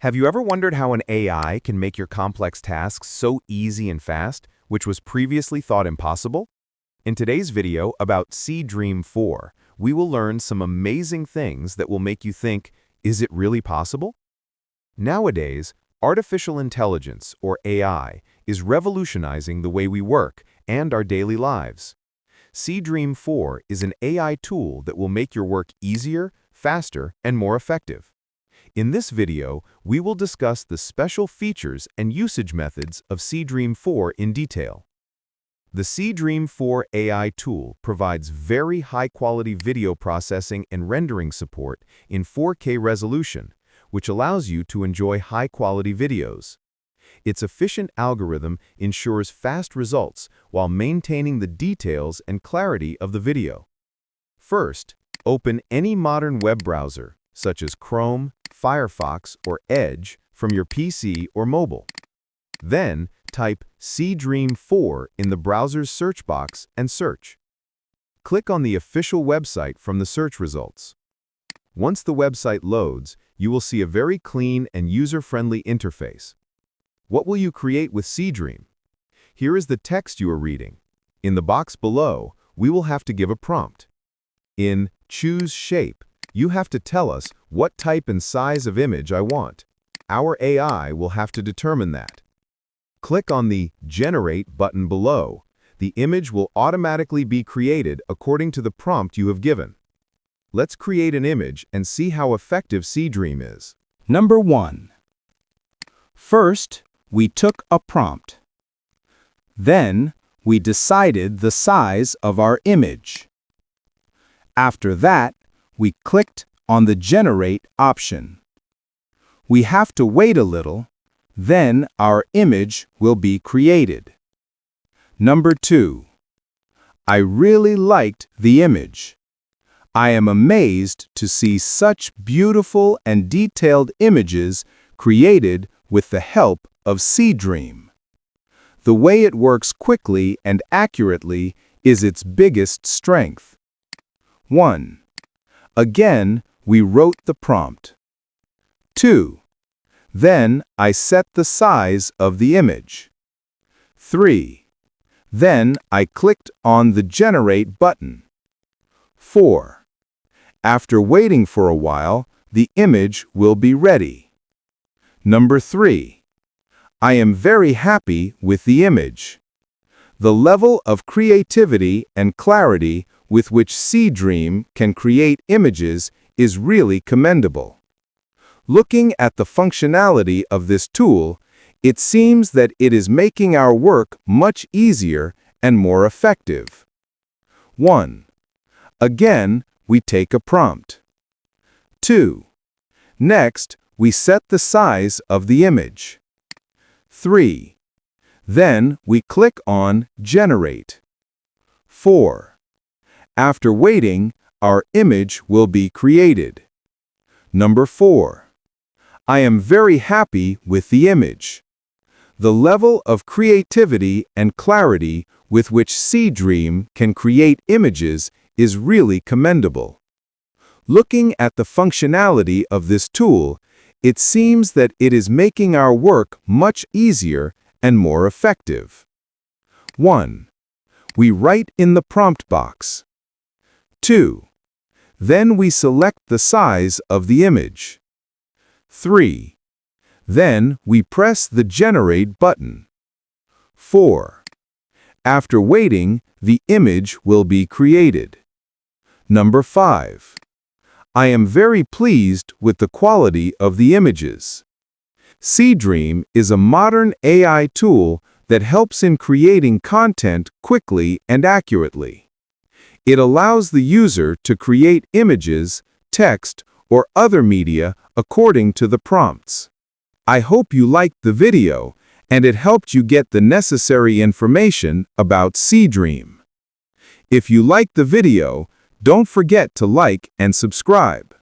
Have you ever wondered how an AI can make your complex tasks so easy and fast, which was previously thought impossible? In today's video about Seedream 4, we will learn some amazing things that will make you think, is it really possible? Nowadays, artificial intelligence, or AI, is revolutionizing the way we work and our daily lives. Seedream 4 is an AI tool that will make your work easier, faster, and more effective. In this video, we will discuss the special features and usage methods of Seedream 4 in detail. The Seedream 4 AI tool provides very high-quality video processing and rendering support in 4K resolution, which allows you to enjoy high-quality videos. Its efficient algorithm ensures fast results while maintaining the details and clarity of the video. First, open any modern web browser, such as Chrome, Firefox, or Edge, from your PC or mobile. Then, type Seedream 4 in the browser's search box and search. Click on the official website from the search results. Once the website loads, you will see a very clean and user-friendly interface. What will you create with Seedream? Here is the text you are reading. In the box below, we will have to give a prompt. In Choose Shape, you have to tell us what type and size of image I want. Our AI will have to determine that. Click on the Generate button below. The image will automatically be created according to the prompt you have given. Let's create an image and see how effective Seedream is. Number 1. First, we took a prompt. Then, we decided the size of our image. After that, we clicked on the Generate option. We have to wait a little, then our image will be created. Number 2. I really liked the image. I am amazed to see such beautiful and detailed images created with the help of Seedream. The way it works quickly and accurately is its biggest strength. 1. Again, we wrote the prompt. 2. Then I set the size of the image. 3. Then I clicked on the Generate button. 4. After waiting for a while, the image will be ready. Number 3. I am very happy with the image. The level of creativity and clarity with which Seedream can create images is really commendable. Looking at the functionality of this tool, it seems that it is making our work much easier and more effective. 1. Again, we take a prompt. 2. Next, we set the size of the image. 3. Then we click on Generate. 4. After waiting, our image will be created. Number 4. I am very happy with the image. The level of creativity and clarity with which Seedream can create images is really commendable. Looking at the functionality of this tool, it seems that it is making our work much easier and more effective. 1. We write in the prompt box. 2. Then we select the size of the image. 3. Then we press the Generate button. 4. After waiting, the image will be created. Number 5. I am very pleased with the quality of the images. Seedream is a modern AI tool that helps in creating content quickly and accurately. It allows the user to create images, text, or other media according to the prompts. I hope you liked the video and it helped you get the necessary information about Seedream. If you liked the video, don't forget to like and subscribe.